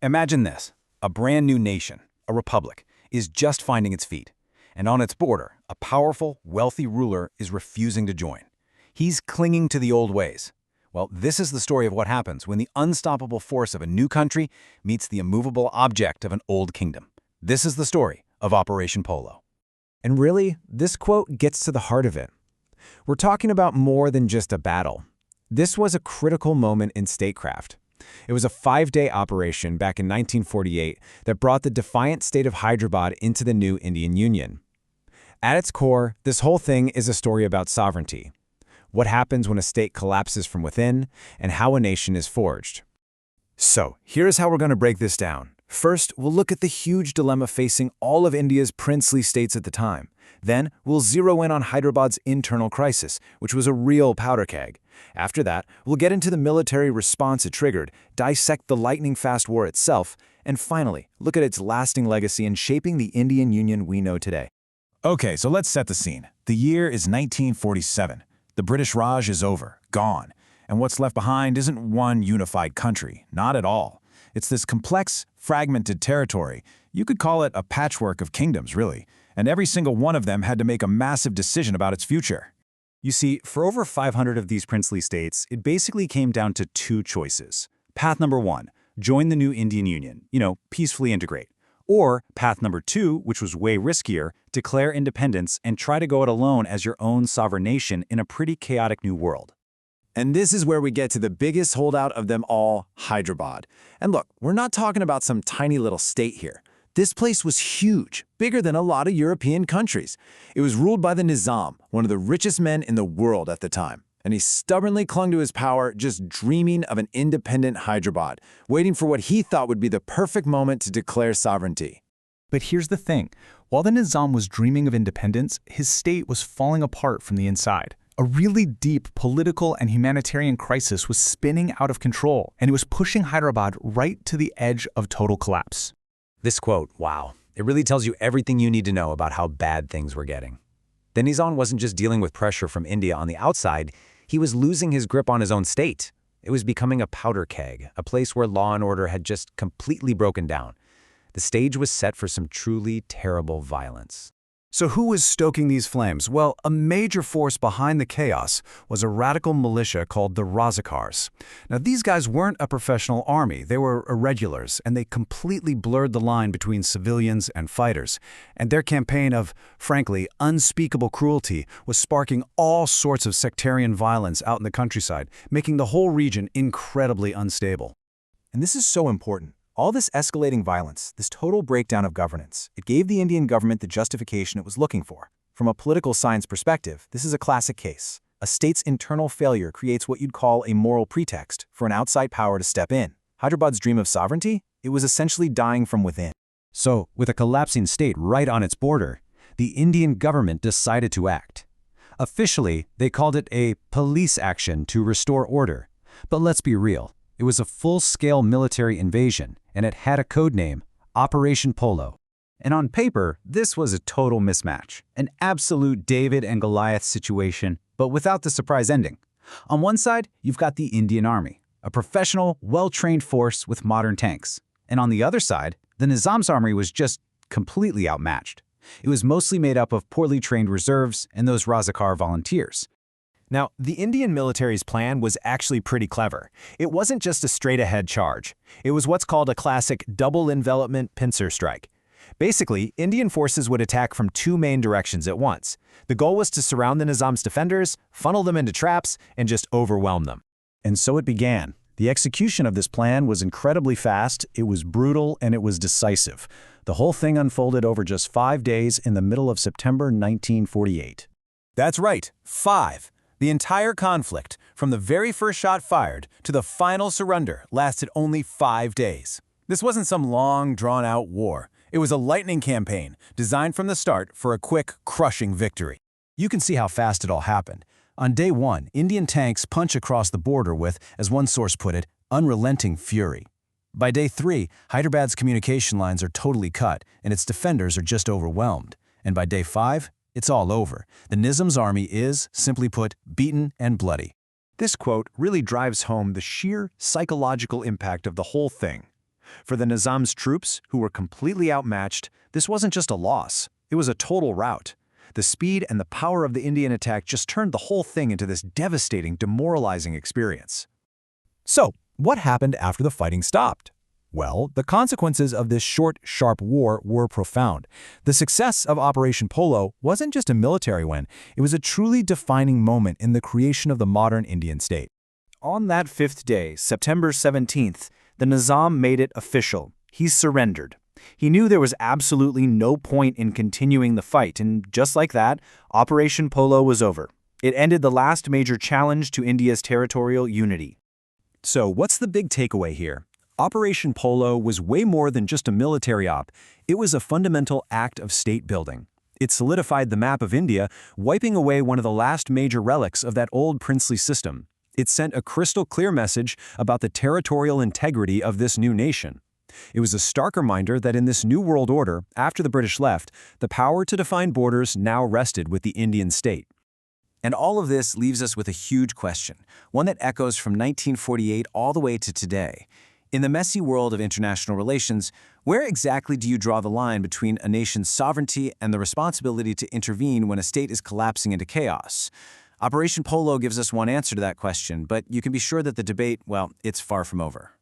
Imagine this. A brand new nation, a republic, is just finding its feet. And on its border, a powerful, wealthy ruler is refusing to join. He's clinging to the old ways. Well, this is the story of what happens when the unstoppable force of a new country meets the immovable object of an old kingdom. This is the story of Operation Polo. And really, this quote gets to the heart of it. We're talking about more than just a battle. This was a critical moment in statecraft. It was a 5-day operation back in 1948 that brought the defiant state of Hyderabad into the new Indian Union. At its core, this whole thing is a story about sovereignty. What happens when a state collapses from within, and how a nation is forged. So, here's how we're going to break this down. First, we'll look at the huge dilemma facing all of India's princely states at the time. Then, we'll zero in on Hyderabad's internal crisis, which was a real powder keg. After that, we'll get into the military response it triggered, dissect the lightning-fast war itself, and finally, look at its lasting legacy in shaping the Indian Union we know today. Okay, so let's set the scene. The year is 1947. The British Raj is over, gone. And what's left behind isn't one unified country, not at all. It's this complex, fragmented territory. You could call it a patchwork of kingdoms, really. And every single one of them had to make a massive decision about its future. You see, for over 500 of these princely states, it basically came down to two choices. Path number one, join the new Indian Union, peacefully integrate. Or path number two, which was way riskier, declare independence and try to go it alone as your own sovereign nation in a pretty chaotic new world. And this is where we get to the biggest holdout of them all, Hyderabad. And look, we're not talking about some tiny little state here. This place was huge, bigger than a lot of European countries. It was ruled by the Nizam, one of the richest men in the world at the time. And he stubbornly clung to his power, just dreaming of an independent Hyderabad, waiting for what he thought would be the perfect moment to declare sovereignty. But here's the thing. While the Nizam was dreaming of independence, his state was falling apart from the inside. A really deep political and humanitarian crisis was spinning out of control, and it was pushing Hyderabad right to the edge of total collapse. This quote, wow, it really tells you everything you need to know about how bad things were getting. The Nizam wasn't just dealing with pressure from India on the outside, he was losing his grip on his own state. It was becoming a powder keg, a place where law and order had just completely broken down. The stage was set for some truly terrible violence. So who was stoking these flames? Well, a major force behind the chaos was a radical militia called the Razakars. Now, these guys weren't a professional army. They were irregulars, and they completely blurred the line between civilians and fighters. And their campaign of, frankly, unspeakable cruelty was sparking all sorts of sectarian violence out in the countryside, making the whole region incredibly unstable. And this is so important. All this escalating violence, this total breakdown of governance, it gave the Indian government the justification it was looking for. From a political science perspective, this is a classic case. A state's internal failure creates what you'd call a moral pretext for an outside power to step in. Hyderabad's dream of sovereignty? It was essentially dying from within. So, with a collapsing state right on its border, the Indian government decided to act. Officially, they called it a police action to restore order. But let's be real. It was a full-scale military invasion, and it had a code name, Operation Polo. And on paper, this was a total mismatch, an absolute David and Goliath situation, but without the surprise ending. On one side, you've got the Indian Army, a professional, well-trained force with modern tanks. And on the other side, the Nizam's army was just completely outmatched. It was mostly made up of poorly trained reserves and those Razakar volunteers. Now, the Indian military's plan was actually pretty clever. It wasn't just a straight-ahead charge. It was what's called a classic double envelopment pincer strike. Basically, Indian forces would attack from two main directions at once. The goal was to surround the Nizam's defenders, funnel them into traps, and just overwhelm them. And so it began. The execution of this plan was incredibly fast, it was brutal, and it was decisive. The whole thing unfolded over just 5 days in the middle of September 1948. That's right, 5. The entire conflict, from the very first shot fired to the final surrender, lasted only 5 days. This wasn't some long, drawn-out war. It was a lightning campaign, designed from the start for a quick, crushing victory. You can see how fast it all happened. On day 1, Indian tanks punch across the border with, as one source put it, unrelenting fury. By day 3, Hyderabad's communication lines are totally cut, and its defenders are just overwhelmed. And by day 5, it's all over. The Nizam's army is, simply put, beaten and bloody. This quote really drives home the sheer psychological impact of the whole thing. For the Nizam's troops, who were completely outmatched, this wasn't just a loss, it was a total rout. The speed and the power of the Indian attack just turned the whole thing into this devastating, demoralizing experience. So, what happened after the fighting stopped? Well, the consequences of this short, sharp war were profound. The success of Operation Polo wasn't just a military win, it was a truly defining moment in the creation of the modern Indian state. On that fifth day, September 17th, the Nizam made it official. He surrendered. He knew there was absolutely no point in continuing the fight, and just like that, Operation Polo was over. It ended the last major challenge to India's territorial unity. So, what's the big takeaway here? Operation Polo was way more than just a military op. It was a fundamental act of state building. It solidified the map of India, wiping away one of the last major relics of that old princely system. It sent a crystal clear message about the territorial integrity of this new nation. It was a stark reminder that in this new world order, after the British left, the power to define borders now rested with the Indian state. And all of this leaves us with a huge question, one that echoes from 1948 all the way to today. In the messy world of international relations, where exactly do you draw the line between a nation's sovereignty and the responsibility to intervene when a state is collapsing into chaos? Operation Polo gives us one answer to that question, but you can be sure that the debate, well, it's far from over.